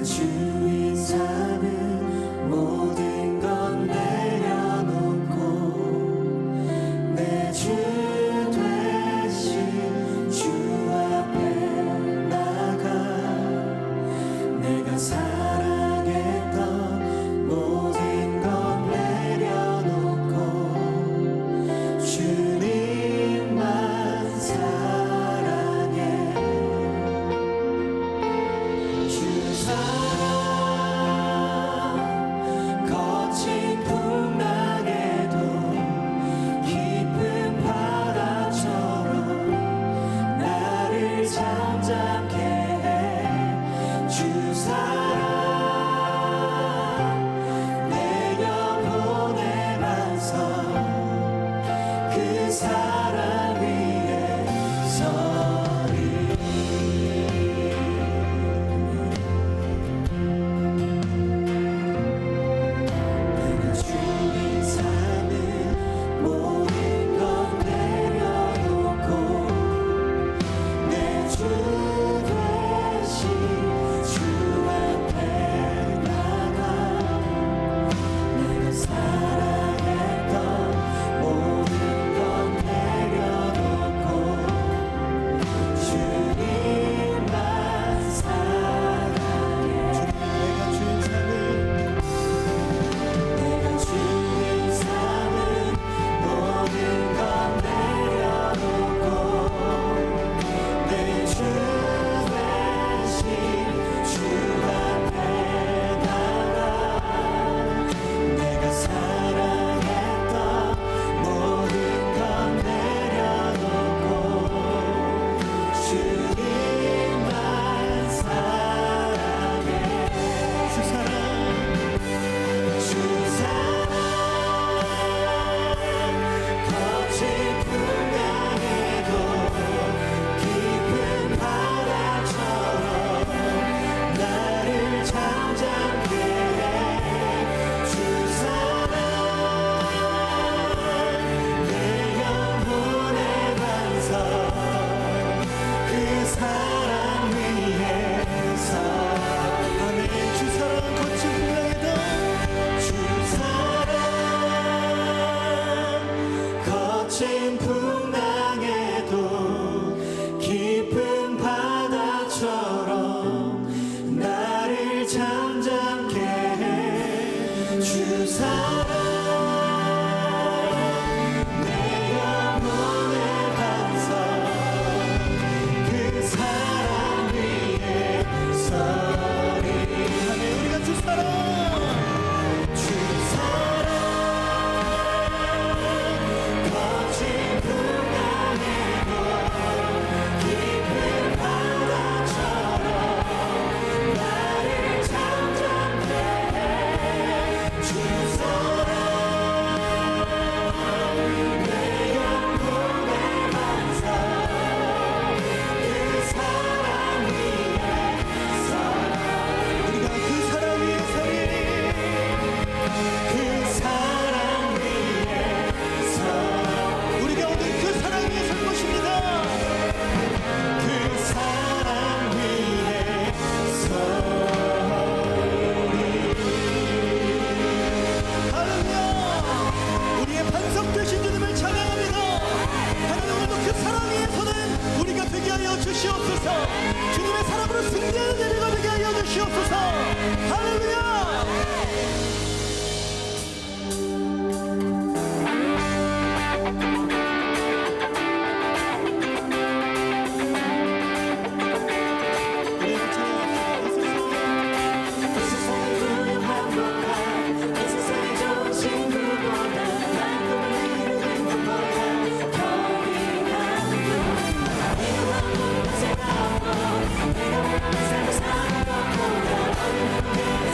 주인 삼은 모든 건 내려놓고 내 주 되신 주 앞에 나가 내가 사랑했던 모든 건 내려놓고 주님만 사랑해. 주 사랑 거친 풍랑에도 깊은 바다처럼 나를 잠잠케 해. 주 사랑 내 영혼의 반석 그 사랑 위에 서리. 내가 주인 삼은 모든 건 내려놓고 내 주 되신 주 앞에 나가 내가 사랑했던 모든 건 내려놓고 주님만 사랑해. 내가 주인 삼은 모든 건 내려놓고 내 주 되신 주 앞에 나가 내가 사랑했던 모든 건 내려놓고 주님만 사랑해. 주 사랑 거친 풍랑에도 깊은 바다처럼 나를 잠잠케 해. 주 사랑 내 영혼의 반석 그 사랑 위에서 아멘. 주 사랑 거친 풍랑에도 주 사랑 거친 풍랑에도 깊은 바다처럼 나를 잠잠케 해. 주 사랑 내 영혼의 반석 그 사랑 위에 서리. 아멘. 우리가 주 사랑 거친 풍랑에도 깊은 바다처럼 나를 잠잠케 해. 주 사랑 내 영혼의 반석 그 사랑 위에서 우리가 그 사랑 위에 서리. 그 사랑 위에서 우리가 오늘 그 사랑 위에 설 것입니다. 그 사랑 위에서 할렐루야. 우리의 반석 되신 주님을 찬양합니다. 하나님 오늘도 그 사랑 위에서는 우리가 되게 하여 주시옵소서. 주님의 사랑으로 승리하는 예배가 되게 하여 주시옵소서. 할렐루야. 내가 원하는 삶을 살아가고 나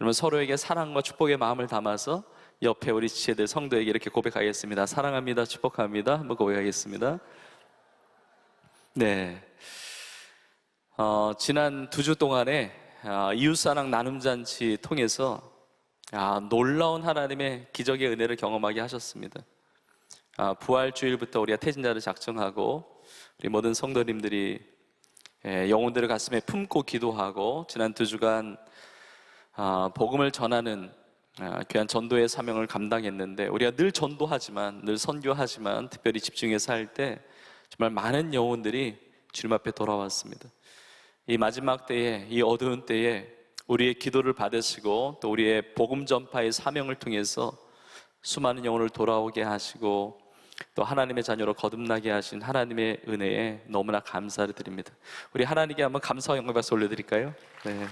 그러면 서로에게 사랑과 축복의 마음을 담아서 옆에 우리 지체들 성도에게 이렇게 고백하겠습니다. 사랑합니다. 축복합니다. 한번 고백하겠습니다. 네. 지난 2주 동안에 이웃사랑 나눔잔치 통해서 놀라운 하나님의 기적의 은혜를 경험하게 하셨습니다. 부활주일부터 우리가 태진자를 작정하고 우리 모든 성도님들이 영혼들을 가슴에 품고 기도하고 지난 2주간 복음을 전하는 귀한 전도의 사명을 감당했는데, 우리가 늘 전도하지만, 늘 선교하지만 특별히 집중해서 할 때 정말 많은 영혼들이 주님 앞에 돌아왔습니다. 이 마지막 때에, 이 어두운 때에 우리의 기도를 받으시고 또 우리의 복음 전파의 사명을 통해서 수많은 영혼을 돌아오게 하시고 또 하나님의 자녀로 거듭나게 하신 하나님의 은혜에 너무나 감사를 드립니다. 우리 하나님께 한번 감사와 영광의 박수 올려드릴까요? 네.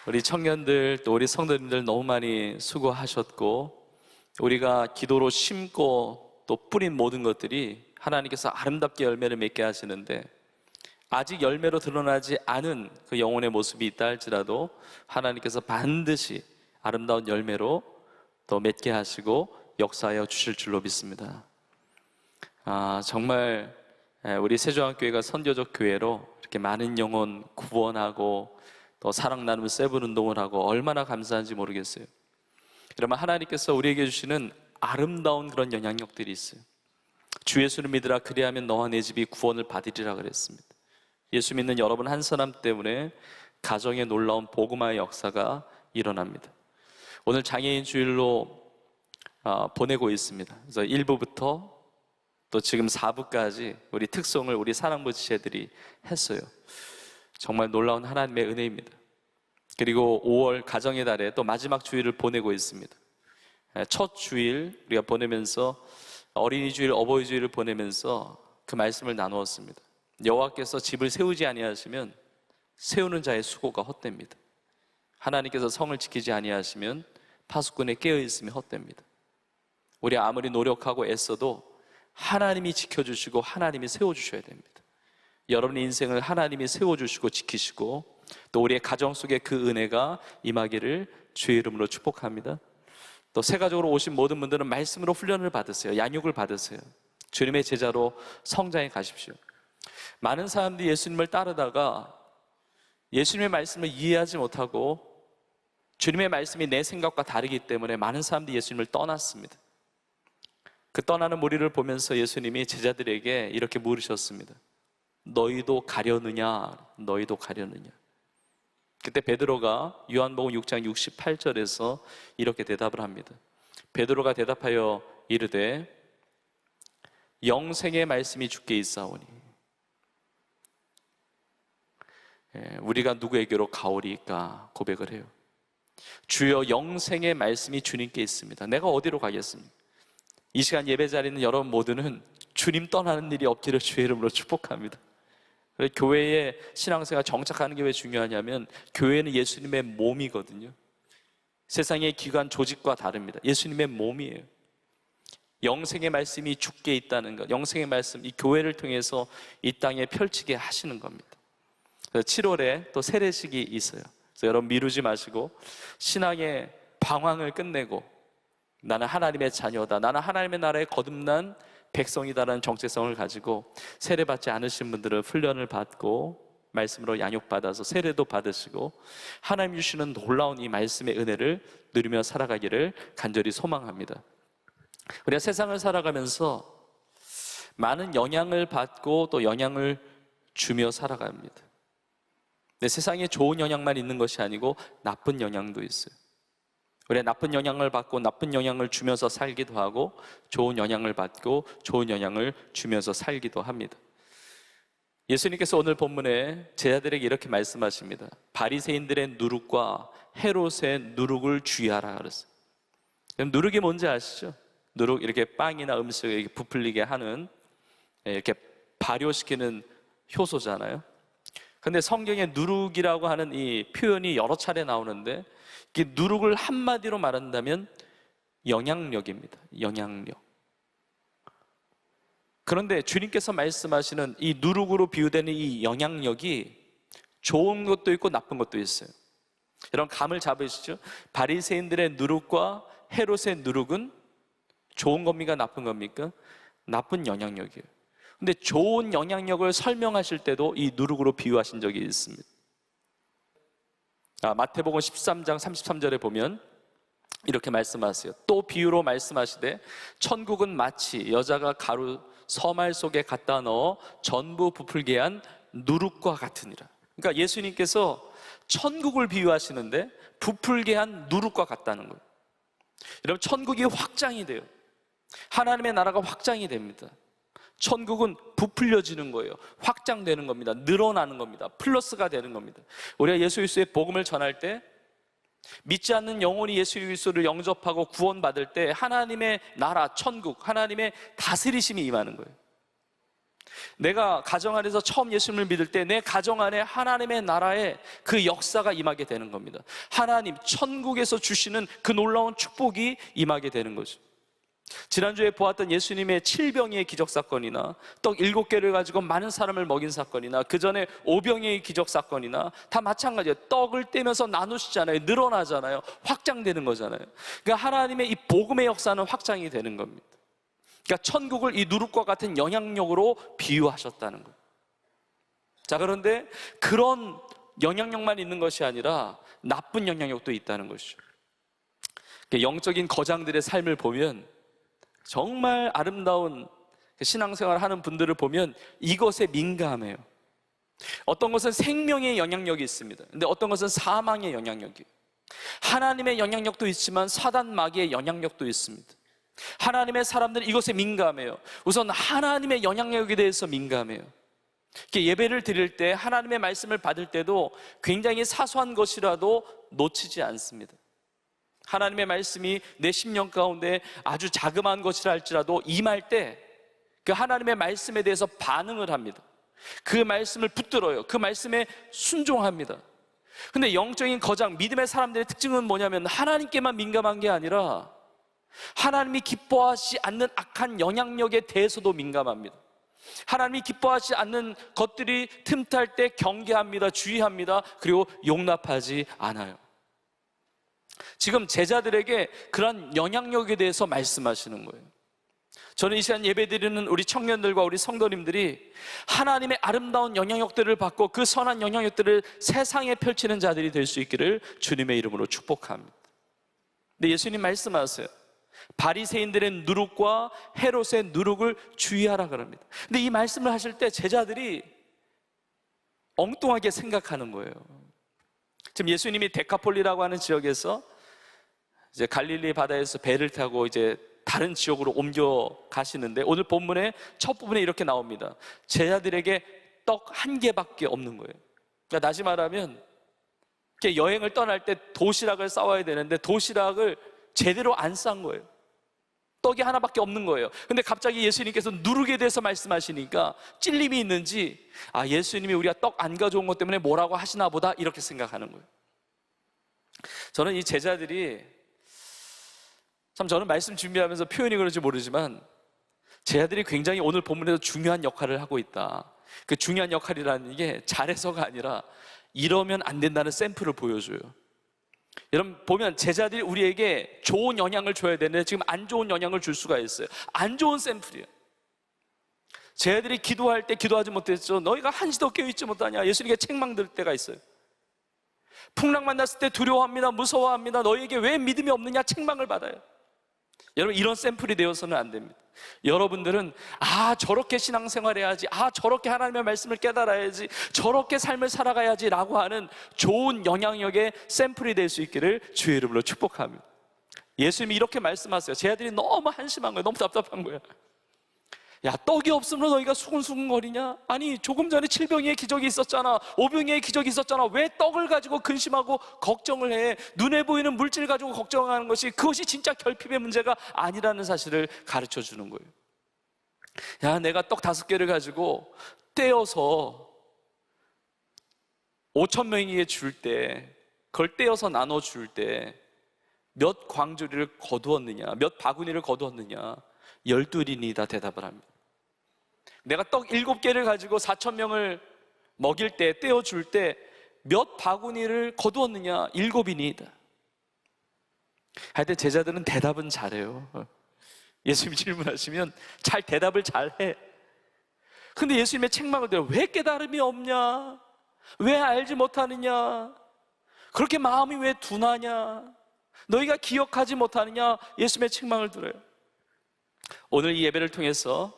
우리 청년들 또 우리 성도님들 너무 많이 수고하셨고, 우리가 기도로 심고 또 뿌린 모든 것들이 하나님께서 아름답게 열매를 맺게 하시는데, 아직 열매로 드러나지 않은 그 영혼의 모습이 있다 할지라도 하나님께서 반드시 아름다운 열매로 또 맺게 하시고 역사하여 주실 줄로 믿습니다. 정말 우리 세종교회가 선교적 교회로 이렇게 많은 영혼 구원하고 또 사랑 나눔 세븐 운동을 하고 얼마나 감사한지 모르겠어요. 그러면 하나님께서 우리에게 주시는 아름다운 그런 영향력들이 있어요. 주 예수를 믿으라 그리하면 너와 내 집이 구원을 받으리라 그랬습니다. 예수 믿는 여러분 한 사람 때문에 가정에 놀라운 복음화의 역사가 일어납니다. 오늘 장애인 주일로 보내고 있습니다. 그래서 1부부터 또 지금 4부까지 우리 특송을 우리 사랑부 지체들이 했어요. 정말 놀라운 하나님의 은혜입니다. 그리고 5월 가정의 달에 또 마지막 주일을 보내고 있습니다. 첫 주일 우리가 보내면서 어린이 주일, 어버이 주일을 보내면서 그 말씀을 나누었습니다. 여호와께서 집을 세우지 아니하시면 세우는 자의 수고가 헛됩니다. 하나님께서 성을 지키지 아니하시면 파수꾼에 깨어 있으면 헛됩니다. 우리 아무리 노력하고 애써도 하나님이 지켜주시고 하나님이 세워주셔야 됩니다. 여러분의 인생을 하나님이 세워주시고 지키시고 또 우리의 가정 속에 그 은혜가 임하기를 주의 이름으로 축복합니다. 또 새 가족으로 오신 모든 분들은 말씀으로 훈련을 받으세요. 양육을 받으세요. 주님의 제자로 성장해 가십시오. 많은 사람들이 예수님을 따르다가 예수님의 말씀을 이해하지 못하고 주님의 말씀이 내 생각과 다르기 때문에 많은 사람들이 예수님을 떠났습니다. 그 떠나는 무리를 보면서 예수님이 제자들에게 이렇게 물으셨습니다. 너희도 가려느냐? 너희도 가려느냐? 그때 베드로가 요한복음 6장 68절에서 이렇게 대답을 합니다. 베드로가 대답하여 이르되 영생의 말씀이 주께 있사오니 우리가 누구에게로 가오리까 고백을 해요. 주여 영생의 말씀이 주님께 있습니다. 내가 어디로 가겠습니까? 이 시간 예배 자리에 있는 여러분 모두는 주님 떠나는 일이 없기를 주의 이름으로 축복합니다. 교회의 신앙생활 정착하는 게 왜 중요하냐면 교회는 예수님의 몸이거든요. 세상의 기관 조직과 다릅니다. 예수님의 몸이에요. 영생의 말씀이 주께 있다는 것, 영생의 말씀, 이 교회를 통해서 이 땅에 펼치게 하시는 겁니다. 그래서 7월에 또 세례식이 있어요. 그래서 여러분 미루지 마시고 신앙의 방황을 끝내고 나는 하나님의 자녀다, 나는 하나님의 나라에 거듭난 백성이다라는 정체성을 가지고 세례받지 않으신 분들은 훈련을 받고 말씀으로 양육받아서 세례도 받으시고 하나님 주시는 놀라운 이 말씀의 은혜를 누리며 살아가기를 간절히 소망합니다. 우리가 세상을 살아가면서 많은 영향을 받고 또 영향을 주며 살아갑니다. 근데 세상에 좋은 영향만 있는 것이 아니고 나쁜 영향도 있어요. 우리가 나쁜 영향을 받고 나쁜 영향을 주면서 살기도 하고 좋은 영향을 받고 좋은 영향을 주면서 살기도 합니다. 예수님께서 오늘 본문에 제자들에게 이렇게 말씀하십니다. 바리새인들의 누룩과 헤롯의 누룩을 주의하라 그랬어요. 누룩이 뭔지 아시죠? 누룩, 이렇게 빵이나 음식을 이렇게 부풀리게 하는, 이렇게 발효시키는 효소잖아요. 근데 성경에 누룩이라고 하는 이 표현이 여러 차례 나오는데 이 누룩을 한마디로 말한다면 영향력입니다. 영향력. 그런데 주님께서 말씀하시는 이 누룩으로 비유되는 이 영향력이 좋은 것도 있고 나쁜 것도 있어요. 여러분 감을 잡으시죠? 바리새인들의 누룩과 헤롯의 누룩은 좋은 겁니까? 나쁜 겁니까? 나쁜 영향력이에요. 근데 좋은 영향력을 설명하실 때도 이 누룩으로 비유하신 적이 있습니다. 마태복음 13장 33절에 보면 이렇게 말씀하세요. 또 비유로 말씀하시되 천국은 마치 여자가 가루 서말 속에 갖다 넣어 전부 부풀게 한 누룩과 같으니라. 그러니까 예수님께서 천국을 비유하시는데 부풀게 한 누룩과 같다는 거예요. 여러분 천국이 확장이 돼요. 하나님의 나라가 확장이 됩니다. 천국은 부풀려지는 거예요. 확장되는 겁니다. 늘어나는 겁니다. 플러스가 되는 겁니다. 우리가 예수 그리스도의 복음을 전할 때 믿지 않는 영혼이 예수 그리스도를 영접하고 구원받을 때 하나님의 나라, 천국, 하나님의 다스리심이 임하는 거예요. 내가 가정 안에서 처음 예수님을 믿을 때 내 가정 안에 하나님의 나라의 그 역사가 임하게 되는 겁니다. 하나님, 천국에서 주시는 그 놀라운 축복이 임하게 되는 거죠. 지난주에 보았던 예수님의 7병의 기적사건이나 떡 7개를 가지고 많은 사람을 먹인 사건이나 그 전에 5병의 기적사건이나 다 마찬가지예요. 떡을 떼면서 나누시잖아요. 늘어나잖아요. 확장되는 거잖아요. 그러니까 하나님의 이 복음의 역사는 확장이 되는 겁니다. 그러니까 천국을 이 누룩과 같은 영향력으로 비유하셨다는 거예요. 자, 그런데 그런 영향력만 있는 것이 아니라 나쁜 영향력도 있다는 것이죠. 영적인 거장들의 삶을 보면 정말 아름다운 신앙생활을 하는 분들을 보면 이것에 민감해요. 어떤 것은 생명의 영향력이 있습니다. 근데 어떤 것은 사망의 영향력이에요. 하나님의 영향력도 있지만 사단 마귀의 영향력도 있습니다. 하나님의 사람들은 이것에 민감해요. 우선 하나님의 영향력에 대해서 민감해요. 예배를 드릴 때 하나님의 말씀을 받을 때도 굉장히 사소한 것이라도 놓치지 않습니다. 하나님의 말씀이 내 심령 가운데 아주 자그마한 것이라 할지라도 임할 때 그 하나님의 말씀에 대해서 반응을 합니다. 그 말씀을 붙들어요. 그 말씀에 순종합니다. 근데 영적인 거장, 믿음의 사람들의 특징은 뭐냐면 하나님께만 민감한 게 아니라 하나님이 기뻐하지 않는 악한 영향력에 대해서도 민감합니다. 하나님이 기뻐하지 않는 것들이 틈탈 때 경계합니다. 주의합니다. 그리고 용납하지 않아요. 지금 제자들에게 그런 영향력에 대해서 말씀하시는 거예요. 저는 이 시간 예배드리는 우리 청년들과 우리 성도님들이 하나님의 아름다운 영향력들을 받고 그 선한 영향력들을 세상에 펼치는 자들이 될 수 있기를 주님의 이름으로 축복합니다. 근데 예수님 말씀하세요. 바리새인들의 누룩과 헤롯의 누룩을 주의하라 그럽니다. 근데 이 말씀을 하실 때 제자들이 엉뚱하게 생각하는 거예요. 지금 예수님이 데카폴리라고 하는 지역에서 이제 갈릴리 바다에서 배를 타고 이제 다른 지역으로 옮겨 가시는데 오늘 본문의 첫 부분에 이렇게 나옵니다. 제자들에게 떡 1개밖에 없는 거예요. 그러니까 다시 말하면 여행을 떠날 때 도시락을 싸와야 되는데 도시락을 제대로 안 싼 거예요. 떡이 하나밖에 없는 거예요. 근데 갑자기 예수님께서 누룩에 대해서 말씀하시니까 찔림이 있는지 예수님이 우리가 떡 안 가져온 것 때문에 뭐라고 하시나 보다 이렇게 생각하는 거예요. 저는 이 제자들이 저는 말씀 준비하면서 표현이 그런지 모르지만 제자들이 굉장히 오늘 본문에서 중요한 역할을 하고 있다. 그 중요한 역할이라는 게 잘해서가 아니라 이러면 안 된다는 샘플을 보여줘요. 여러분 보면 제자들이 우리에게 좋은 영향을 줘야 되는데 지금 안 좋은 영향을 줄 수가 있어요. 안 좋은 샘플이에요. 제자들이 기도할 때 기도하지 못했죠. 너희가 한시도 깨어있지 못하냐. 예수님께 책망 들 때가 있어요. 풍랑 만났을 때 두려워합니다. 무서워합니다. 너희에게 왜 믿음이 없느냐 책망을 받아요. 여러분 이런 샘플이 되어서는 안 됩니다. 여러분들은 저렇게 신앙생활 해야지, 저렇게 하나님의 말씀을 깨달아야지, 저렇게 삶을 살아가야지 라고 하는 좋은 영향력의 샘플이 될 수 있기를 주의 이름으로 축복합니다. 예수님이 이렇게 말씀하세요. 제 아들이 너무 한심한 거예요. 너무 답답한 거야. 야, 떡이 없으면 너희가 수근수근거리냐? 아니 조금 전에 7병의 기적이 있었잖아. 5병의 기적이 있었잖아. 왜 떡을 가지고 근심하고 걱정을 해? 눈에 보이는 물질 가지고 걱정하는 것이 그것이 진짜 결핍의 문제가 아니라는 사실을 가르쳐 주는 거예요. 야, 내가 떡 5개를 가지고 떼어서 5,000명에게 줄 때, 그걸 떼어서 나눠 줄 때 몇 광주리를 거두었느냐? 몇 바구니를 거두었느냐? 12인이다 대답을 합니다. 내가 떡 7개를 가지고 4,000명을 먹일 때, 떼어줄 때 몇 바구니를 거두었느냐? 7이니이다. 하여튼 제자들은 대답은 잘해요. 예수님 질문하시면 잘 대답을 잘해. 근데 예수님의 책망을 들어, 왜 깨달음이 없냐? 왜 알지 못하느냐? 그렇게 마음이 왜 둔하냐? 너희가 기억하지 못하느냐? 예수님의 책망을 들어요. 오늘 이 예배를 통해서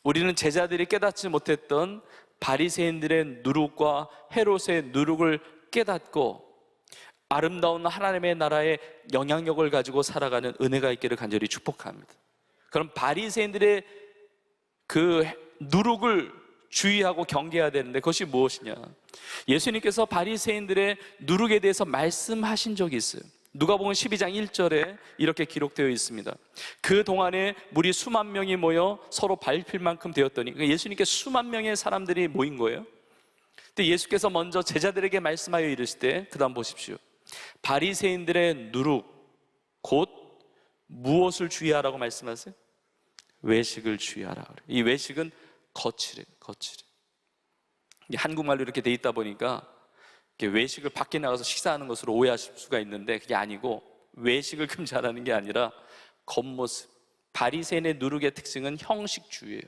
우리는 제자들이 깨닫지 못했던 바리새인들의 누룩과 헤롯의 누룩을 깨닫고 아름다운 하나님의 나라의 영향력을 가지고 살아가는 은혜가 있기를 간절히 축복합니다. 그럼 바리새인들의 그 누룩을 주의하고 경계해야 되는데 그것이 무엇이냐? 예수님께서 바리새인들의 누룩에 대해서 말씀하신 적이 있어요. 누가복음 12장 1절에 이렇게 기록되어 있습니다. 그 동안에 무리 수만 명이 모여 서로 밟힐 만큼 되었더니, 예수님께 수만 명의 사람들이 모인 거예요. 근데 예수께서 먼저 제자들에게 말씀하여 이르시되, 그 다음 보십시오. 바리새인들의 누룩 곧 무엇을 주의하라고 말씀하세요? 외식을 주의하라. 이 외식은 거칠해. 한국말로 이렇게 돼 있다 보니까 외식을 밖에 나가서 식사하는 것으로 오해하실 수가 있는데 그게 아니고, 외식을 금지하라는 게 아니라 겉모습. 바리새인의 누룩의 특징은 형식주의예요.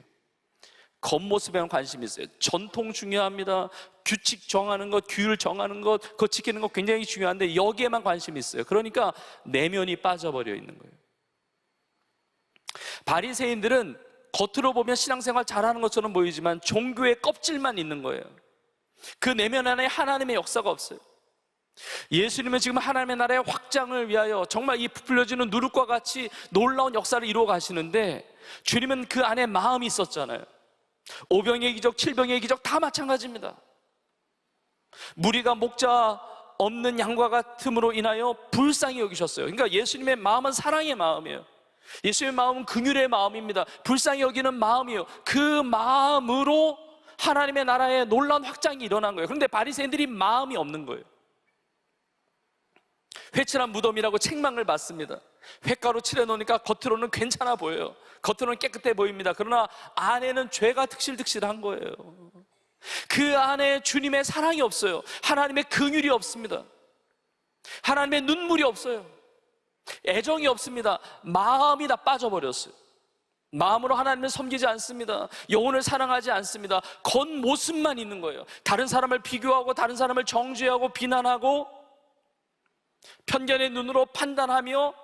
겉모습에만 관심이 있어요. 전통 중요합니다. 규칙 정하는 것, 규율 정하는 것, 그거 지키는 것 굉장히 중요한데 여기에만 관심이 있어요. 그러니까 내면이 빠져버려 있는 거예요. 바리새인들은 겉으로 보면 신앙생활 잘하는 것처럼 보이지만 종교의 껍질만 있는 거예요. 그 내면 안에 하나님의 역사가 없어요. 예수님은 지금 하나님의 나라의 확장을 위하여 정말 이 부풀려지는 누룩과 같이 놀라운 역사를 이루어 가시는데, 주님은 그 안에 마음이 있었잖아요. 오병의 기적, 칠병의 기적 다 마찬가지입니다. 무리가 목자 없는 양과 같음으로 인하여 불쌍히 여기셨어요. 그러니까 예수님의 마음은 사랑의 마음이에요. 예수님의 마음은 긍휼의 마음입니다. 불쌍히 여기는 마음이에요. 그 마음으로 하나님의 나라의 놀라운 확장이 일어난 거예요. 그런데 바리새인들이 마음이 없는 거예요. 회칠한 무덤이라고 책망을 받습니다. 횟가루 칠해놓으니까 겉으로는 괜찮아 보여요. 겉으로는 깨끗해 보입니다. 그러나 안에는 죄가 득실득실한 거예요. 그 안에 주님의 사랑이 없어요. 하나님의 긍휼이 없습니다. 하나님의 눈물이 없어요. 애정이 없습니다. 마음이 다 빠져버렸어요. 마음으로 하나님을 섬기지 않습니다. 영혼을 사랑하지 않습니다. 겉모습만 있는 거예요. 다른 사람을 비교하고, 다른 사람을 정죄하고 비난하고, 편견의 눈으로 판단하며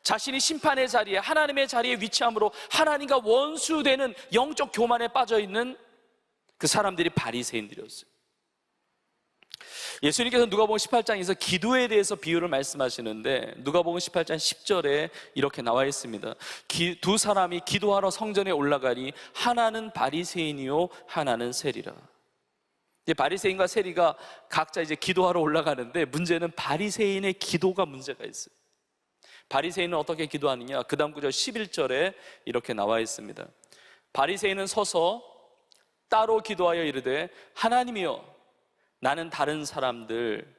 자신이 심판의 자리에, 하나님의 자리에 위치함으로 하나님과 원수되는 영적 교만에 빠져있는 그 사람들이 바리새인들이었어요. 예수님께서 누가복음 18장에서 기도에 대해서 비유를 말씀하시는데, 누가복음 18장 10절에 이렇게 나와 있습니다. 두 사람이 기도하러 성전에 올라가니 하나는 바리새인이요 하나는 세리라. 바리새인과 세리가 각자 이제 기도하러 올라가는데, 문제는 바리새인의 기도가 문제가 있어요. 바리새인은 어떻게 기도하느냐? 그 다음 구절 11절에 이렇게 나와 있습니다. 바리새인은 서서 따로 기도하여 이르되, 하나님이여, 나는 다른 사람들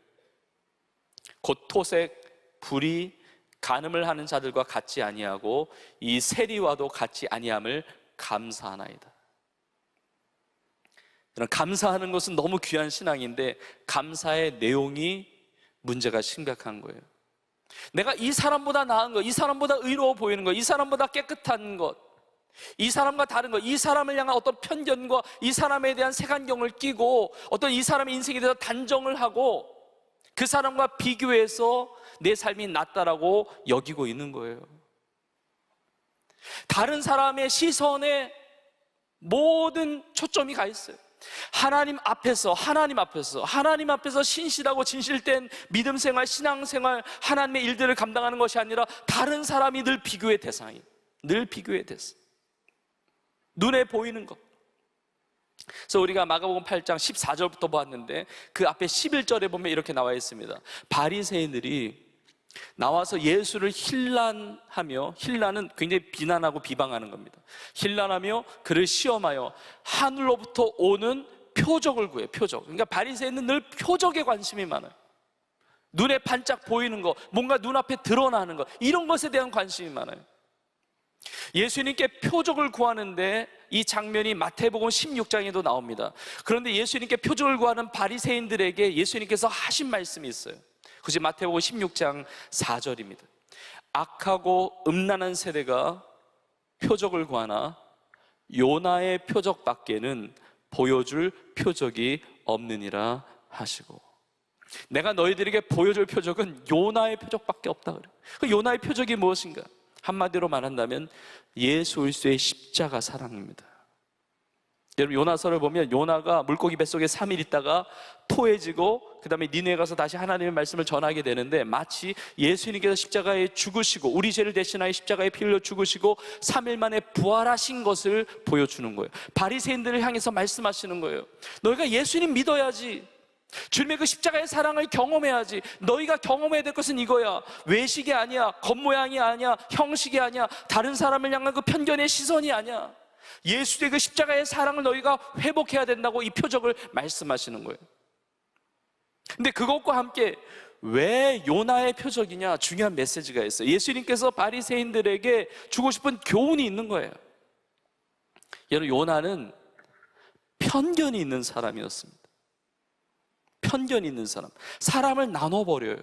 곧 토색, 불의, 간음을 하는 자들과 같지 아니하고 이 세리와도 같지 아니함을 감사하나이다. 감사하는 것은 너무 귀한 신앙인데 감사의 내용이 문제가 심각한 거예요. 내가 이 사람보다 나은 것, 이 사람보다 의로워 보이는 것, 이 사람보다 깨끗한 것, 이 사람과 다른 것, 이 사람을 향한 어떤 편견과 이 사람에 대한 색안경을 끼고 어떤 이 사람의 인생에 대해서 단정을 하고 그 사람과 비교해서 내 삶이 낫다라고 여기고 있는 거예요. 다른 사람의 시선에 모든 초점이 가 있어요. 하나님 앞에서 신실하고 진실된 믿음 생활, 신앙 생활, 하나님의 일들을 감당하는 것이 아니라 다른 사람이 늘 비교의 대상이에요. 늘 비교의 대상. 눈에 보이는 것. 그래서 우리가 마가복음 8장 14절부터 보았는데 그 앞에 11절에 보면 이렇게 나와 있습니다. 바리새인들이 나와서 예수를 힐난하며, 힐난은 굉장히 비난하고 비방하는 겁니다. 힐난하며 그를 시험하여 하늘로부터 오는 표적을 구해. 표적. 그러니까 바리새인은 늘 표적에 관심이 많아요. 눈에 반짝 보이는 것, 뭔가 눈앞에 드러나는 것, 이런 것에 대한 관심이 많아요. 예수님께 표적을 구하는데 이 장면이 마태복음 16장에도 나옵니다. 그런데 예수님께 표적을 구하는 바리새인들에게 예수님께서 하신 말씀이 있어요. 그것이 마태복음 16장 4절입니다. 악하고 음란한 세대가 표적을 구하나 요나의 표적밖에는 보여줄 표적이 없느니라 하시고, 내가 너희들에게 보여줄 표적은 요나의 표적밖에 없다 그래요. 그 요나의 표적이 무엇인가? 한마디로 말한다면 예수 그리스도의 십자가 사랑입니다. 여러분, 요나서를 보면 요나가 물고기 뱃속에 3일 있다가 토해지고 그 다음에 니느웨에 가서 다시 하나님의 말씀을 전하게 되는데, 마치 예수님께서 십자가에 죽으시고 우리 죄를 대신하여 십자가에 피 흘려 죽으시고 3일 만에 부활하신 것을 보여주는 거예요. 바리새인들을 향해서 말씀하시는 거예요. 너희가 예수님 믿어야지, 주님의 그 십자가의 사랑을 경험해야지. 너희가 경험해야 될 것은 이거야. 외식이 아니야, 겉모양이 아니야, 형식이 아니야, 다른 사람을 향한 그 편견의 시선이 아니야. 예수의 그 십자가의 사랑을 너희가 회복해야 된다고 이 표적을 말씀하시는 거예요. 근데 그것과 함께 왜 요나의 표적이냐, 중요한 메시지가 있어요. 예수님께서 바리새인들에게 주고 싶은 교훈이 있는 거예요. 여러분, 요나는 편견이 있는 사람이었습니다. 편견이 있는 사람, 사람을 나눠버려요.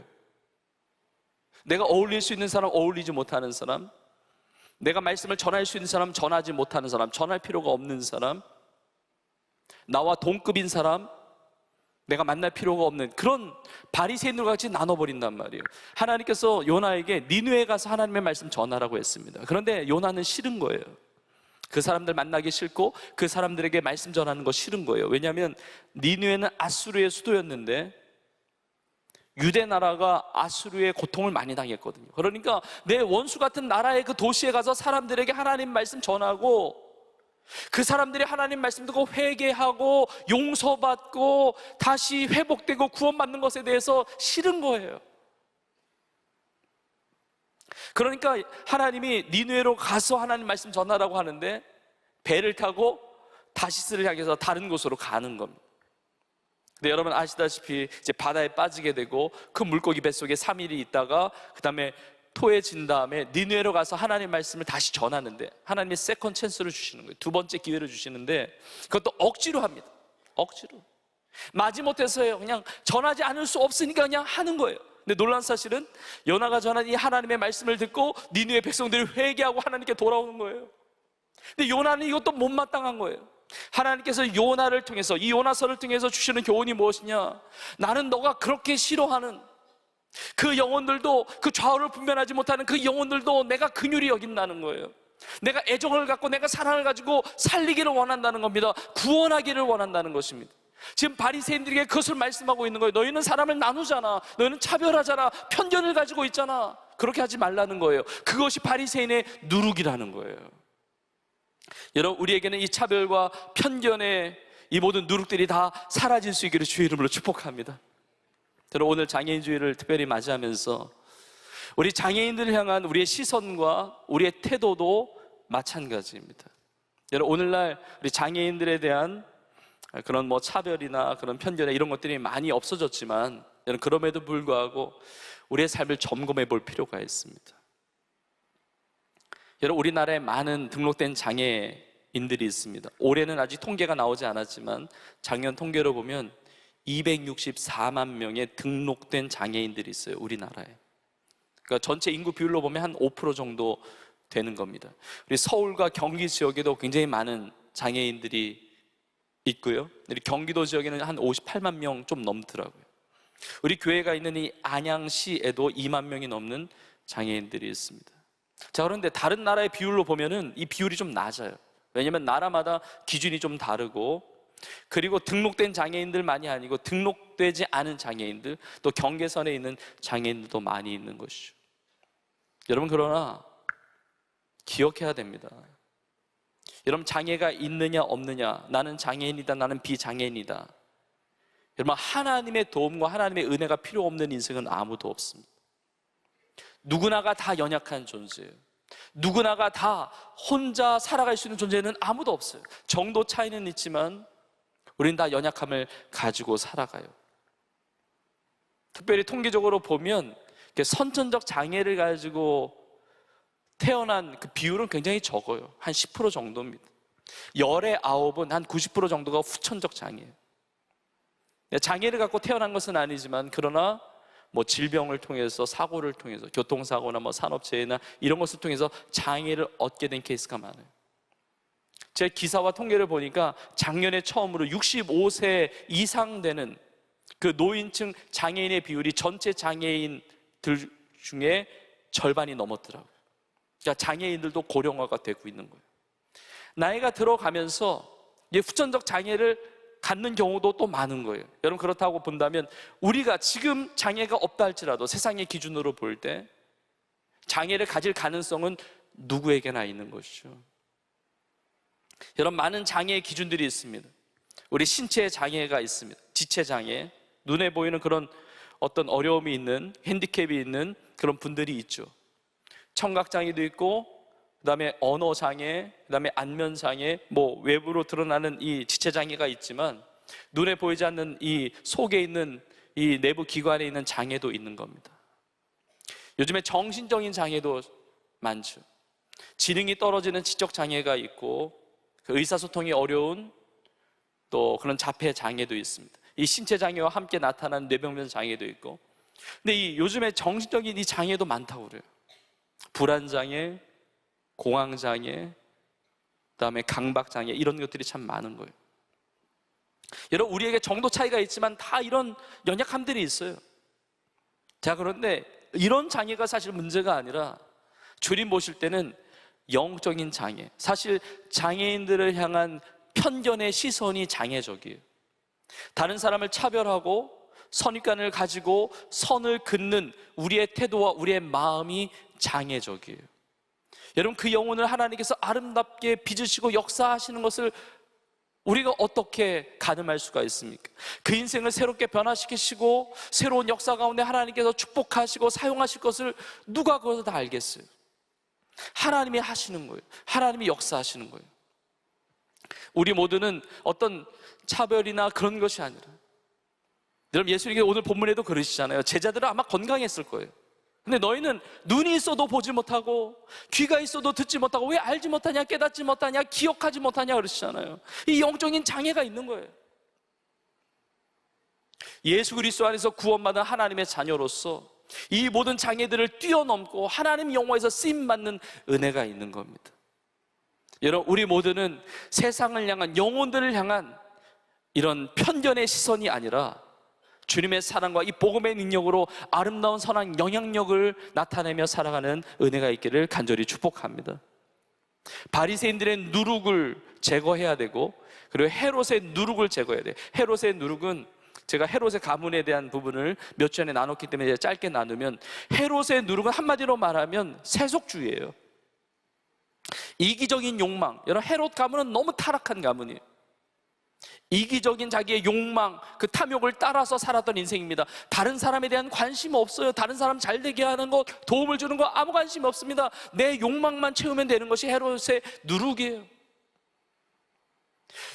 내가 어울릴 수 있는 사람, 어울리지 못하는 사람, 내가 말씀을 전할 수 있는 사람, 전하지 못하는 사람, 전할 필요가 없는 사람, 나와 동급인 사람, 내가 만날 필요가 없는 그런 바리새인들과 같이 나눠버린단 말이에요. 하나님께서 요나에게 니느웨에 가서 하나님의 말씀 전하라고 했습니다. 그런데 요나는 싫은 거예요. 그 사람들 만나기 싫고 그 사람들에게 말씀 전하는 거 싫은 거예요. 왜냐하면 니느웨는 아수르의 수도였는데 유대 나라가 아수르의 고통을 많이 당했거든요. 그러니까 내 원수 같은 나라의 그 도시에 가서 사람들에게 하나님 말씀 전하고 그 사람들이 하나님 말씀 듣고 회개하고 용서받고 다시 회복되고 구원받는 것에 대해서 싫은 거예요. 그러니까 하나님이 니느웨로 가서 하나님 말씀 전하라고 하는데 배를 타고 다시스를 향해서 다른 곳으로 가는 겁니다. 근데 여러분 아시다시피 이제 바다에 빠지게 되고 그 물고기 뱃속에 3일이 있다가 그 다음에 토해진 다음에 니느웨로 가서 하나님 말씀을 다시 전하는데 하나님이 세컨 찬스를 주시는 거예요. 두 번째 기회를 주시는데 그것도 억지로 합니다. 억지로. 마지못해서요. 그냥 전하지 않을 수 없으니까 그냥 하는 거예요. 근데 놀라운 사실은 요나가 전한 이 하나님의 말씀을 듣고 니느웨 백성들이 회개하고 하나님께 돌아오는 거예요. 근데 요나는 이것도 못마땅한 거예요. 하나님께서 요나를 통해서, 이 요나서를 통해서 주시는 교훈이 무엇이냐, 나는 너가 그렇게 싫어하는 그 영혼들도, 그 좌우를 분별하지 못하는 그 영혼들도 내가 긍휼히 여긴다는 거예요. 내가 애정을 갖고 내가 사랑을 가지고 살리기를 원한다는 겁니다. 구원하기를 원한다는 것입니다. 지금 바리새인들에게 그것을 말씀하고 있는 거예요. 너희는 사람을 나누잖아, 너희는 차별하잖아, 편견을 가지고 있잖아. 그렇게 하지 말라는 거예요. 그것이 바리새인의 누룩이라는 거예요. 여러분, 우리에게는 이 차별과 편견의 이 모든 누룩들이 다 사라질 수 있기를 주의 이름으로 축복합니다. 여러분, 오늘 장애인 주일을 특별히 맞이하면서 우리 장애인들을 향한 우리의 시선과 우리의 태도도 마찬가지입니다. 여러분, 오늘날 우리 장애인들에 대한 그런 뭐 차별이나 그런 편견이나 이런 것들이 많이 없어졌지만 여러분, 그럼에도 불구하고 우리의 삶을 점검해 볼 필요가 있습니다. 여러분, 우리나라에 많은 등록된 장애인들이 있습니다. 올해는 아직 통계가 나오지 않았지만 작년 통계로 보면 264만 명의 등록된 장애인들이 있어요, 우리나라에. 그러니까 전체 인구 비율로 보면 한 5% 정도 되는 겁니다. 우리 서울과 경기 지역에도 굉장히 많은 장애인들이 있고요. 우리 경기도 지역에는 한 58만 명 좀 넘더라고요. 우리 교회가 있는 이 안양시에도 2만 명이 넘는 장애인들이 있습니다. 자, 그런데 다른 나라의 비율로 보면은 이 비율이 좀 낮아요. 왜냐하면 나라마다 기준이 좀 다르고, 그리고 등록된 장애인들만이 아니고 등록되지 않은 장애인들, 또 경계선에 있는 장애인들도 많이 있는 것이죠. 여러분, 그러나 기억해야 됩니다. 여러분, 장애가 있느냐 없느냐, 나는 장애인이다, 나는 비장애인이다, 여러분, 하나님의 도움과 하나님의 은혜가 필요 없는 인생은 아무도 없습니다. 누구나가 다 연약한 존재예요. 누구나가 다 혼자 살아갈 수 있는 존재는 아무도 없어요. 정도 차이는 있지만 우린 다 연약함을 가지고 살아가요. 특별히 통계적으로 보면 선천적 장애를 가지고 태어난 그 비율은 굉장히 적어요. 한 10% 정도입니다. 열의 9은 한 90% 정도가 후천적 장애예요. 장애를 갖고 태어난 것은 아니지만, 그러나 뭐 질병을 통해서, 사고를 통해서, 교통사고나 뭐 산업재해나 이런 것을 통해서 장애를 얻게 된 케이스가 많아요. 제 기사와 통계를 보니까 작년에 처음으로 65세 이상 되는 그 노인층 장애인의 비율이 전체 장애인들 중에 절반이 넘었더라고요. 그러니까 장애인들도 고령화가 되고 있는 거예요. 나이가 들어가면서 후천적 장애를 갖는 경우도 또 많은 거예요. 여러분, 그렇다고 본다면 우리가 지금 장애가 없다 할지라도 세상의 기준으로 볼 때 장애를 가질 가능성은 누구에게나 있는 것이죠. 여러분, 많은 장애의 기준들이 있습니다. 우리 신체의 장애가 있습니다. 지체 장애, 눈에 보이는 그런 어떤 어려움이 있는, 핸디캡이 있는 그런 분들이 있죠. 청각 장애도 있고, 그 다음에 언어 장애, 그 다음에 안면 장애, 뭐 외부로 드러나는 이 지체 장애가 있지만, 눈에 보이지 않는 이 속에 있는 이 내부 기관에 있는 장애도 있는 겁니다. 요즘에 정신적인 장애도 많죠. 지능이 떨어지는 지적 장애가 있고, 그 의사소통이 어려운 또 그런 자폐 장애도 있습니다. 이 신체 장애와 함께 나타나는 뇌병변 장애도 있고, 근데 이 요즘에 정신적인 이 장애도 많다고 그래요. 불안 장애, 공황 장애, 그다음에 강박 장애, 이런 것들이 참 많은 거예요. 여러분, 우리에게 정도 차이가 있지만 다 이런 연약함들이 있어요. 자, 그런데 이런 장애가 사실 문제가 아니라 주님 보실 때는 영적인 장애, 사실 장애인들을 향한 편견의 시선이 장애적이에요. 다른 사람을 차별하고 선입관을 가지고 선을 긋는 우리의 태도와 우리의 마음이 장애적이에요. 여러분, 그 영혼을 하나님께서 아름답게 빚으시고 역사하시는 것을 우리가 어떻게 가늠할 수가 있습니까? 그 인생을 새롭게 변화시키시고 새로운 역사 가운데 하나님께서 축복하시고 사용하실 것을 누가 그것을 다 알겠어요? 하나님이 하시는 거예요. 하나님이 역사하시는 거예요. 우리 모두는 어떤 차별이나 그런 것이 아니라, 여러분, 예수님께서 오늘 본문에도 그러시잖아요. 제자들은 아마 건강했을 거예요. 근데 너희는 눈이 있어도 보지 못하고 귀가 있어도 듣지 못하고 왜 알지 못하냐, 깨닫지 못하냐, 기억하지 못하냐 그러시잖아요. 이 영적인 장애가 있는 거예요. 예수 그리스도 안에서 구원받은 하나님의 자녀로서 이 모든 장애들을 뛰어넘고 하나님 영화에서 쓰임받는 은혜가 있는 겁니다. 여러분, 우리 모두는 세상을 향한, 영혼들을 향한 이런 편견의 시선이 아니라 주님의 사랑과 이 복음의 능력으로 아름다운 선한 영향력을 나타내며 살아가는 은혜가 있기를 간절히 축복합니다. 바리새인들의 누룩을 제거해야 되고, 그리고 헤롯의 누룩을 제거해야 돼요. 헤롯의 누룩은, 제가 헤롯의 가문에 대한 부분을 몇 전에 나눴기 때문에 짧게 나누면, 헤롯의 누룩은 한마디로 말하면 세속주의예요. 이기적인 욕망. 여러분, 헤롯 가문은 너무 타락한 가문이에요. 이기적인 자기의 욕망, 그 탐욕을 따라서 살았던 인생입니다. 다른 사람에 대한 관심 없어요. 다른 사람 잘 되게 하는 것, 도움을 주는 거 아무 관심 없습니다. 내 욕망만 채우면 되는 것이 헤롯의 누룩이에요.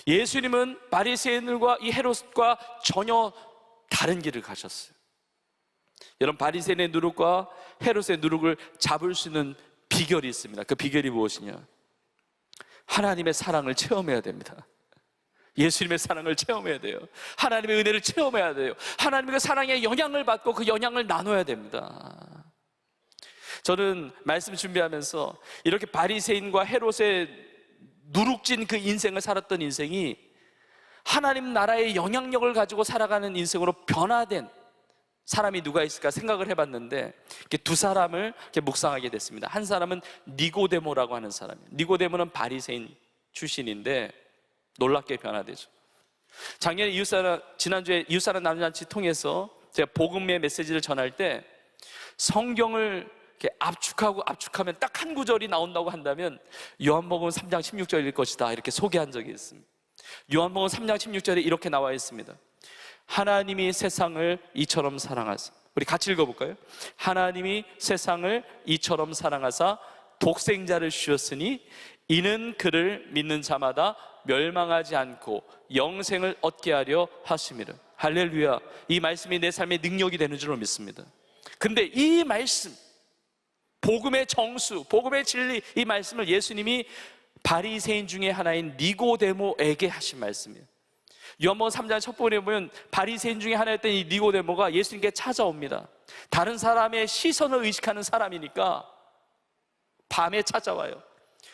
예수님은 바리새인들과 이 헤롯과 전혀 다른 길을 가셨어요. 여러분, 바리새인의 누룩과 헤롯의 누룩을 잡을 수 있는 비결이 있습니다. 그 비결이 무엇이냐? 하나님의 사랑을 체험해야 됩니다. 예수님의 사랑을 체험해야 돼요. 하나님의 은혜를 체험해야 돼요. 하나님의 그 사랑의 영향을 받고 그 영향을 나눠야 됩니다. 저는 말씀 준비하면서 이렇게 바리새인과 헤롯의 누룩진 그 인생을 살았던 인생이 하나님 나라의 영향력을 가지고 살아가는 인생으로 변화된 사람이 누가 있을까 생각을 해봤는데, 이렇게 두 사람을 이렇게 묵상하게 됐습니다. 한 사람은 니고데모라고 하는 사람이에요. 니고데모는 바리새인 출신인데 놀랍게 변화되죠. 작년에 지난주에 이웃사랑 나눔잔치 통해서 제가 복음의 메시지를 전할 때 성경을 이렇게 압축하면 딱 한 구절이 나온다고 한다면 요한복음 3장 16절일 것이다, 이렇게 소개한 적이 있습니다. 요한복음 3장 16절에 이렇게 나와 있습니다. 하나님이 세상을 이처럼 사랑하사, 우리 같이 읽어볼까요? 하나님이 세상을 이처럼 사랑하사 독생자를 주셨으니 이는 그를 믿는 자마다 멸망하지 않고 영생을 얻게 하려 하심이라. 할렐루야. 이 말씀이 내 삶의 능력이 되는 줄로 믿습니다. 근데 이 말씀, 복음의 정수, 복음의 진리, 이 말씀을 예수님이 바리새인 중에 하나인 니고데모에게 하신 말씀이에요. 요한복음 3장 첫 번에 보면 바리새인 중에 하나였던 이 니고데모가 예수님께 찾아옵니다. 다른 사람의 시선을 의식하는 사람이니까 밤에 찾아와요.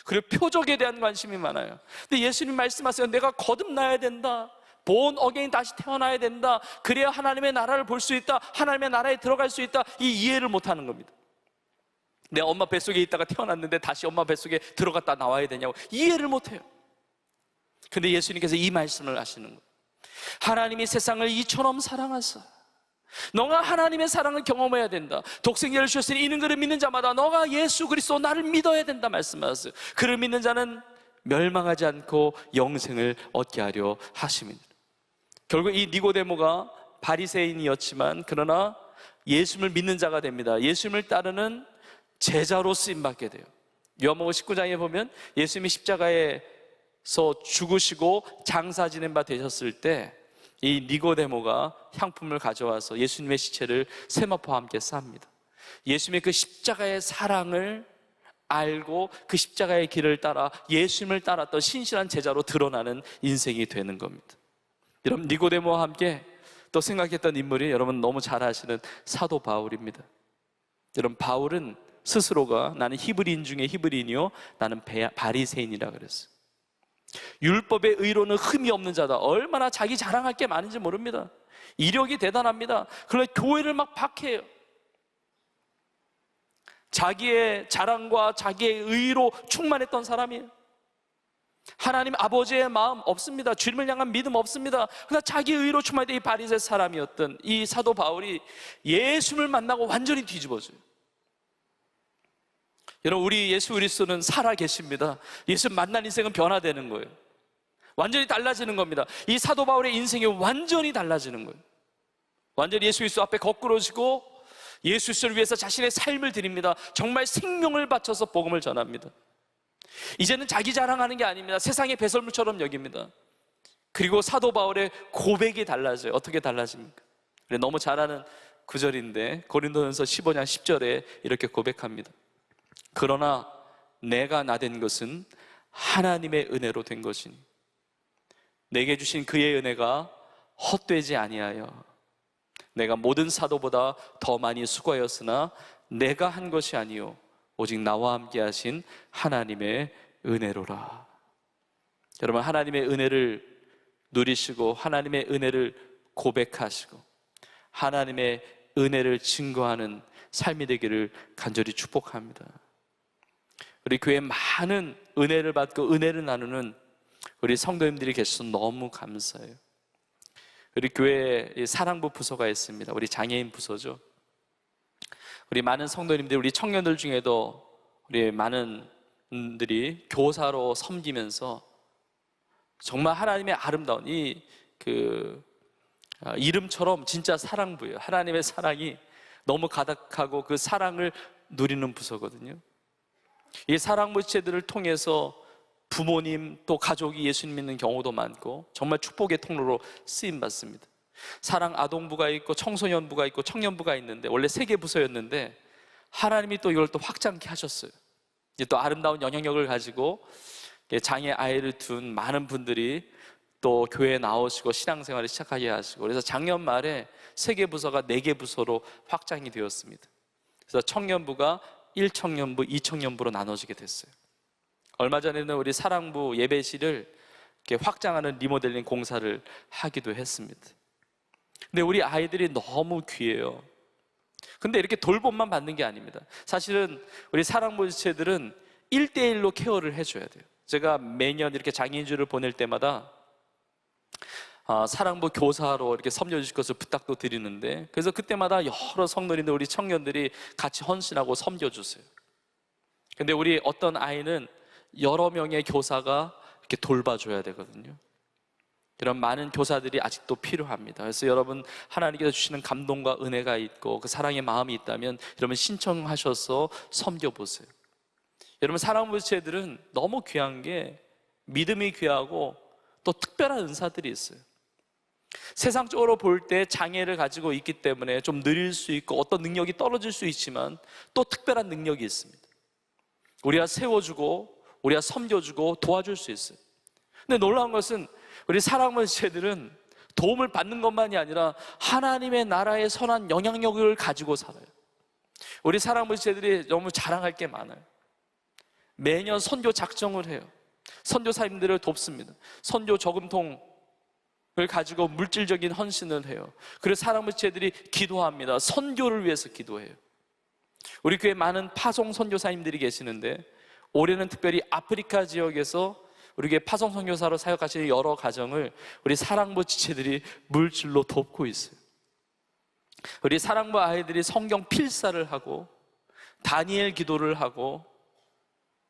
그리고 표적에 대한 관심이 많아요. 근데 예수님 말씀하세요. 내가 거듭나야 된다. 본 어게인, 다시 태어나야 된다. 그래야 하나님의 나라를 볼 수 있다. 하나님의 나라에 들어갈 수 있다. 이 이해를 못하는 겁니다. 내 엄마 뱃속에 있다가 태어났는데 다시 엄마 뱃속에 들어갔다 나와야 되냐고 이해를 못해요. 근데 예수님께서 이 말씀을 하시는 거예요. 하나님이 세상을 이처럼 사랑하사 너가 하나님의 사랑을 경험해야 된다. 독생자를 주셨으니 이는 그를 믿는 자마다 너가 예수 그리스도 나를 믿어야 된다 말씀하셨어요. 그를 믿는 자는 멸망하지 않고 영생을 얻게 하려 하심이니라. 결국 이 니고데모가 바리새인이었지만 그러나 예수님을 믿는 자가 됩니다. 예수님을 따르는 제자로 쓰임받게 돼요. 요한복음 19장에 보면 예수님이 십자가에서 죽으시고 장사 지낸 바 되셨을 때 이 니고데모가 향품을 가져와서 예수님의 시체를 세마포와 함께 쌉니다. 예수님의 그 십자가의 사랑을 알고 그 십자가의 길을 따라 예수님을 따랐던 신실한 제자로 드러나는 인생이 되는 겁니다. 여러분, 니고데모와 함께 또 생각했던 인물이 여러분 너무 잘 아시는 사도 바울입니다. 여러분, 바울은 스스로가 나는 히브리인 중에 히브리인이요 나는 바리새인이라 그랬어요. 율법의 의로는 흠이 없는 자다. 얼마나 자기 자랑할 게 많은지 모릅니다. 이력이 대단합니다. 그러나 교회를 막 박해해요. 자기의 자랑과 자기의 의로 충만했던 사람이에요. 하나님 아버지의 마음 없습니다. 주님을 향한 믿음 없습니다. 그러나 자기의 의로 충만했던 이 바리새 사람이었던 이 사도 바울이 예수님을 만나고 완전히 뒤집어져요. 여러분, 우리 예수 그리스도는 살아 계십니다. 예수 만난 인생은 변화되는 거예요. 완전히 달라지는 겁니다. 이 사도 바울의 인생이 완전히 달라지는 거예요. 완전히 예수 그리스도 앞에 거꾸러지고 예수 그리스도를 위해서 자신의 삶을 드립니다. 정말 생명을 바쳐서 복음을 전합니다. 이제는 자기 자랑하는 게 아닙니다. 세상의 배설물처럼 여깁니다. 그리고 사도 바울의 고백이 달라져요. 어떻게 달라집니까? 너무 잘 아는 구절인데 고린도전서 15장 10절에 이렇게 고백합니다. 그러나 내가 나된 것은 하나님의 은혜로 된 것이니 내게 주신 그의 은혜가 헛되지 아니하여 내가 모든 사도보다 더 많이 수고하였으나 내가 한 것이 아니요 오직 나와 함께 하신 하나님의 은혜로라. 여러분, 하나님의 은혜를 누리시고 하나님의 은혜를 고백하시고 하나님의 은혜를 증거하는 삶이 되기를 간절히 축복합니다. 우리 교회에 많은 은혜를 받고 은혜를 나누는 우리 성도님들이 계셔서 너무 감사해요. 우리 교회에 사랑부 부서가 있습니다. 우리 장애인 부서죠. 우리 많은 성도님들, 우리 청년들 중에도 우리 많은 분들이 교사로 섬기면서 정말 하나님의 아름다운 이름처럼 진짜 사랑부예요. 하나님의 사랑이 너무 가득하고 그 사랑을 누리는 부서거든요. 이 사랑부 지체들을 통해서 부모님 또 가족이 예수님 믿는 경우도 많고 정말 축복의 통로로 쓰임 받습니다. 사랑 아동부가 있고 청소년부가 있고 청년부가 있는데 원래 3개 부서였는데 하나님이 또 이걸 또 확장케 하셨어요. 이제 또 아름다운 영향력을 가지고 장애 아이를 둔 많은 분들이 또 교회에 나오시고 신앙생활을 시작하게 하시고 그래서 작년 말에 3개 부서가 4개 부서로 확장이 되었습니다. 그래서 청년부가 1청년부, 2청년부로 나눠지게 됐어요. 얼마 전에는 우리 사랑부 예배실을 이렇게 확장하는 리모델링 공사를 하기도 했습니다. 근데 우리 아이들이 너무 귀해요. 근데 이렇게 돌봄만 받는 게 아닙니다. 사실은 우리 사랑부 지체들은 1대1로 케어를 해줘야 돼요. 제가 매년 이렇게 장애인주를 보낼 때마다 사랑부 교사로 이렇게 섬겨주실 것을 부탁도 드리는데 그래서 그때마다 여러 성도님들, 우리 청년들이 같이 헌신하고 섬겨주세요. 근데 우리 어떤 아이는 여러 명의 교사가 이렇게 돌봐줘야 되거든요. 이런 많은 교사들이 아직도 필요합니다. 그래서 여러분, 하나님께서 주시는 감동과 은혜가 있고 그 사랑의 마음이 있다면 여러분 신청하셔서 섬겨보세요. 여러분, 사랑부 지체들은 너무 귀한 게 믿음이 귀하고 또 특별한 은사들이 있어요. 세상적으로 볼 때 장애를 가지고 있기 때문에 좀 느릴 수 있고 어떤 능력이 떨어질 수 있지만 또 특별한 능력이 있습니다. 우리가 세워주고 우리가 섬겨주고 도와줄 수 있어요. 근데 놀라운 것은 우리 사랑하는 지체들은 도움을 받는 것만이 아니라 하나님의 나라의 선한 영향력을 가지고 살아요. 우리 사랑하는 지체들이 너무 자랑할 게 많아요. 매년 선교 작정을 해요. 선교사님들을 돕습니다. 선교 저금통을 가지고 물질적인 헌신을 해요. 그래서 사랑하는 지체들이 기도합니다. 선교를 위해서 기도해요. 우리 교회에 많은 파송 선교사님들이 계시는데 올해는 특별히 아프리카 지역에서 우리 교회 파송 선교사로 사역하시는 여러 가정을 우리 사랑부 지체들이 물질로 돕고 있어요. 우리 사랑부 아이들이 성경 필사를 하고 다니엘 기도를 하고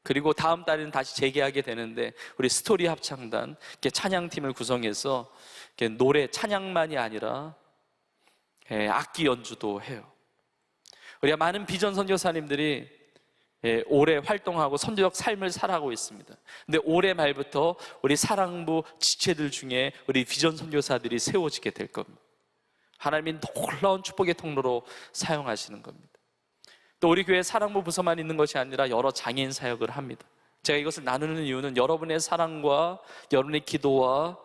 그리고 다음 달에는 다시 재개하게 되는데 우리 스토리 합창단 이렇게 찬양팀을 구성해서 이렇게 노래 찬양만이 아니라 악기 연주도 해요. 우리가 많은 비전 선교사님들이 올해 활동하고 선교적 삶을 살아가고 있습니다. 근데 올해 말부터 우리 사랑부 지체들 중에 우리 비전 선교사들이 세워지게 될 겁니다. 하나님이 놀라운 축복의 통로로 사용하시는 겁니다. 또 우리 교회 사랑부 부서만 있는 것이 아니라 여러 장애인 사역을 합니다. 제가 이것을 나누는 이유는 여러분의 사랑과 여러분의 기도와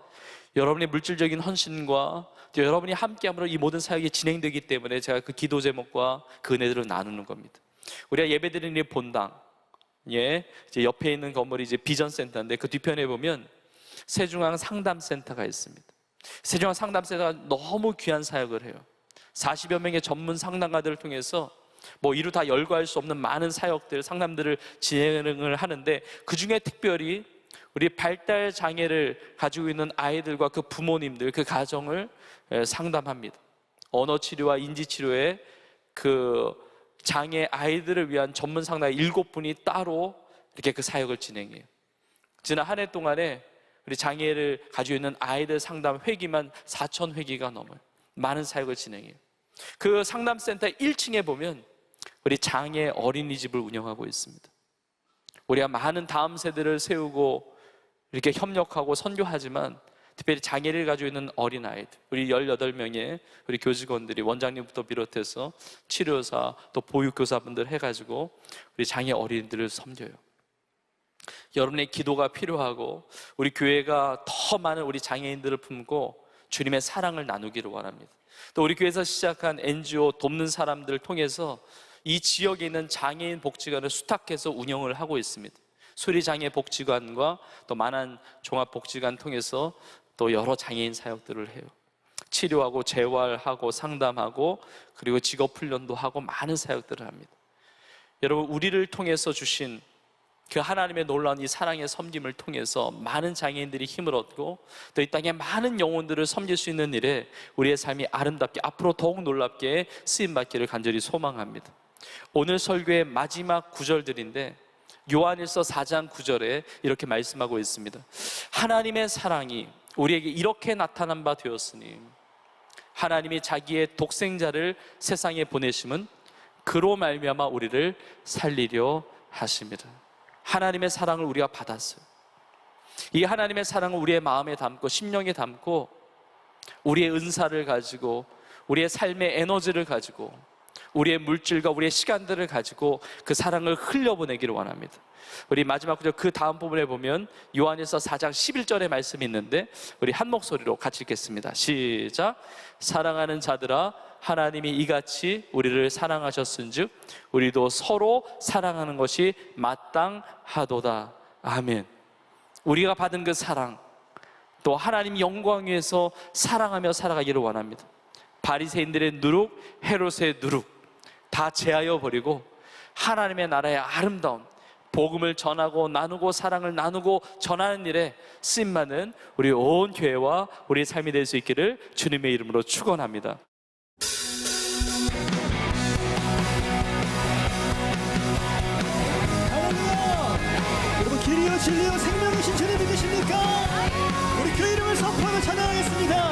여러분의 물질적인 헌신과 또 여러분이 함께함으로 이 모든 사역이 진행되기 때문에 제가 그 기도 제목과 그 은혜들을 나누는 겁니다. 우리가 예배드리는 본당, 이제 옆에 있는 건물이 이제 비전센터인데 그 뒤편에 보면 세중앙 상담센터가 있습니다. 세중앙 상담센터가 너무 귀한 사역을 해요. 40여 명의 전문 상담가들을 통해서 뭐 이루 다 열거할 수 없는 많은 사역들, 상담들을 진행을 하는데 그 중에 특별히 우리 발달 장애를 가지고 있는 아이들과 그 부모님들, 그 가정을 상담합니다. 언어 치료와 인지 치료에 그 장애 아이들을 위한 전문 상담가 7분이 따로 이렇게 그 사역을 진행해요. 지난 한 해 동안에 우리 장애를 가지고 있는 아이들 상담 회기만 4,000 회기가 넘어요. 많은 사역을 진행해요. 그 상담센터 1층에 보면 우리 장애 어린이집을 운영하고 있습니다. 우리가 많은 다음 세대를 세우고 이렇게 협력하고 선교하지만 특별히 장애를 가지고 있는 어린아이들, 우리 18명의 우리 교직원들이 원장님부터 비롯해서 치료사 또 보육교사분들 해가지고 우리 장애 어린이들을 섬겨요. 여러분의 기도가 필요하고 우리 교회가 더 많은 우리 장애인들을 품고 주님의 사랑을 나누기를 원합니다. 또 우리 교회에서 시작한 NGO 돕는 사람들을 통해서 이 지역에 있는 장애인 복지관을 수탁해서 운영을 하고 있습니다. 수리장애 복지관과 또 만한 종합복지관 통해서 또 여러 장애인 사역들을 해요. 치료하고 재활하고 상담하고 그리고 직업훈련도 하고 많은 사역들을 합니다. 여러분, 우리를 통해서 주신 그 하나님의 놀라운 이 사랑의 섬김을 통해서 많은 장애인들이 힘을 얻고 또 이 땅에 많은 영혼들을 섬길 수 있는 일에 우리의 삶이 아름답게 앞으로 더욱 놀랍게 쓰임받기를 간절히 소망합니다. 오늘 설교의 마지막 구절들인데 요한일서 4장 9절에 이렇게 말씀하고 있습니다. 하나님의 사랑이 우리에게 이렇게 나타난 바 되었으니 하나님이 자기의 독생자를 세상에 보내심은 그로 말미암아 우리를 살리려 하심이라. 하나님의 사랑을 우리가 받았어요. 이 하나님의 사랑을 우리의 마음에 담고 심령에 담고 우리의 은사를 가지고 우리의 삶의 에너지를 가지고 우리의 물질과 우리의 시간들을 가지고 그 사랑을 흘려보내기를 원합니다. 우리 마지막 구절 그 다음 부분에 보면 요한일서 4장 11절의 말씀이 있는데 우리 한 목소리로 같이 읽겠습니다. 시작. 사랑하는 자들아 하나님이 이같이 우리를 사랑하셨은즉 우리도 서로 사랑하는 것이 마땅하도다. 아멘. 우리가 받은 그 사랑 또 하나님 영광 위에서 사랑하며 살아가기를 원합니다. 바리새인들의 누룩, 헤롯의 누룩 다 제하여 버리고 하나님의 나라의 아름다운 복음을 전하고 나누고 사랑을 나누고 전하는 일에 쓰임받는 우리 온 교회와 우리의 삶이 될 수 있기를 주님의 이름으로 축원합니다. 할렐루야! 여러분, 길이요 진리요 생명이신 주님 믿으십니까? 우리 그 이름을 선포하며 찬양하겠습니다.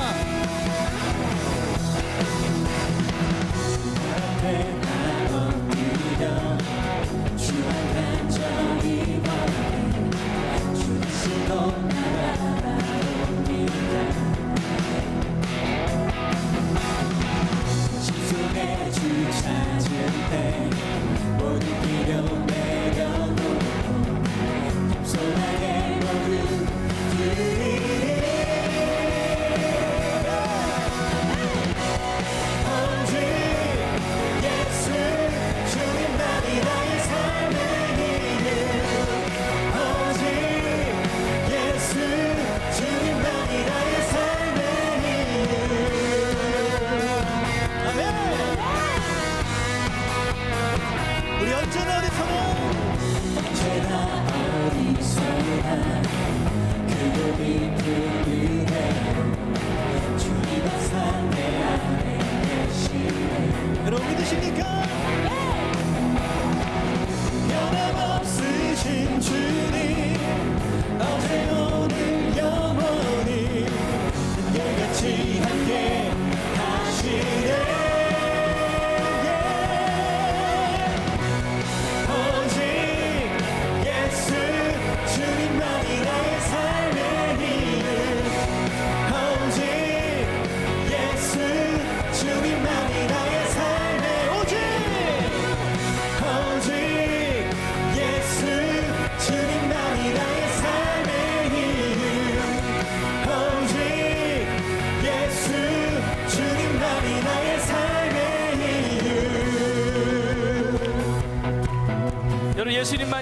모든 필요 내려놓고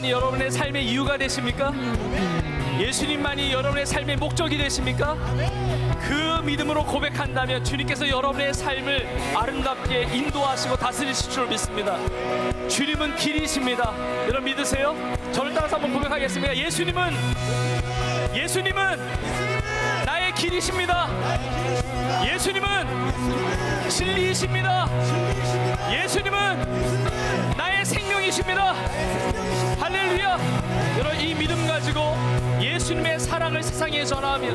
예수님만이 여러분의 삶의 이유가 되십니까? 예수님만이 여러분의 삶의 목적이 되십니까? 그 믿음으로 고백한다면 주님께서 여러분의 삶을 아름답게 인도하시고 다스리실 줄 믿습니다. 주님은 길이십니다. 여러분 믿으세요? 저를 따라서 한번 고백하겠습니다. 예수님은 나의 길이십니다. 예수님은 진리이십니다. 예수님은 나의 생명이십니다. 할렐루야. 여러분 이 믿음 가지고 예수님의 사랑을 세상에 전하며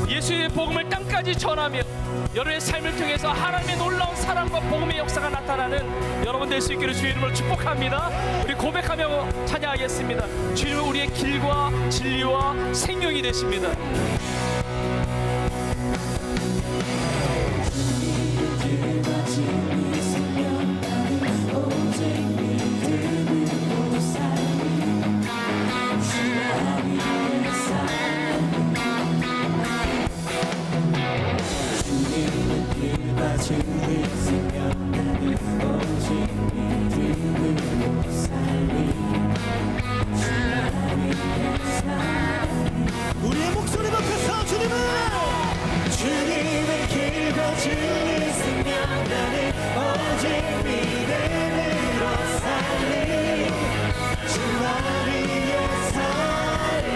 예수님의 복음을 땅까지 전하며 여러분의 삶을 통해서 하나님의 놀라운 사랑과 복음의 역사가 나타나는 여러분 될 수 있기를 주의 이름으로 축복합니다. 우리 고백하며 찬양하겠습니다. 주님은 우리의 길과 진리와 생명이 되십니다. 우리의 목소리 높여서 주님의 길과 진리 생명 나는 오직 믿음으로 살리 주 안위에 살리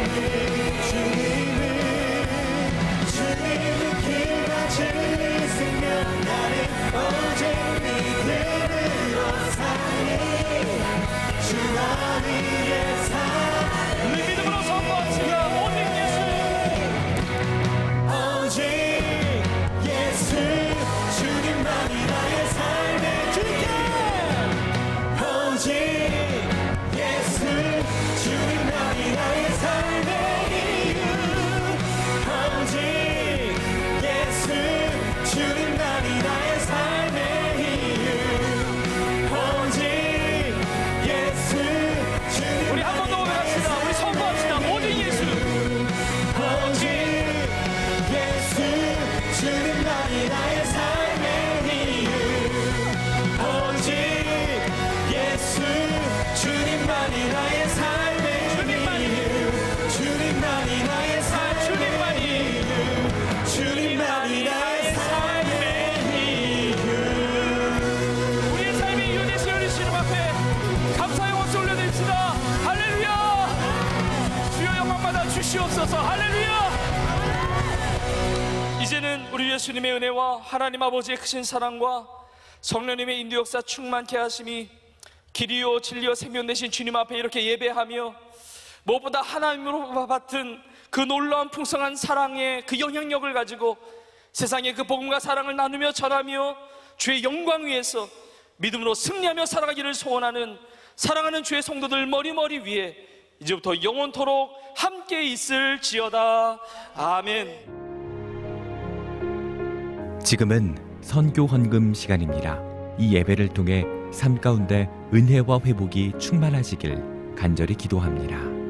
주님의 길과 진리 생명 나는 오직 믿음으로 살리 주 안위에 살리 우리 믿음으로 선포합시다. 오직 예수 주님만이 나의 삶의 주님께 오직 예수 주님만이 나의 삶의 이유 오직 예수 주님만이 나의 삶의 이유 오직 예수 주님 우리 한 번 더 고백합시다. 우리 선포합시다. 오직 예수 주님만이 나의 삶의 이유 오직 예수 주님만이 나의 삶의 이유 주님만이 나의 삶의 이유 주님만이 나의 삶의 이유 우리의 삶의 이유 되신 우리 주님 앞에 감사의 박수 올려드립시다. 할렐루야. 주여 영광받아 주시옵소서. 할렐루야. 이제는 우리 예수님의 은혜와 하나님 아버지의 크신 사랑과 성령님의 인도 역사 충만케 하심이 길이요 진리요 생명 되신 주님 앞에 이렇게 예배하며 무엇보다 하나님으로 받은 그 놀라운 풍성한 사랑의 그 영향력을 가지고 세상에 그 복음과 사랑을 나누며 전하며 주의 영광 위에서 믿음으로 승리하며 살아가기를 소원하는 사랑하는 주의 성도들 머리머리 위에 이제부터 영원토록 함께 있을지어다. 아멘. 지금은 선교 헌금 시간입니다. 이 예배를 통해 삶 가운데 은혜와 회복이 충만하시길 간절히 기도합니다.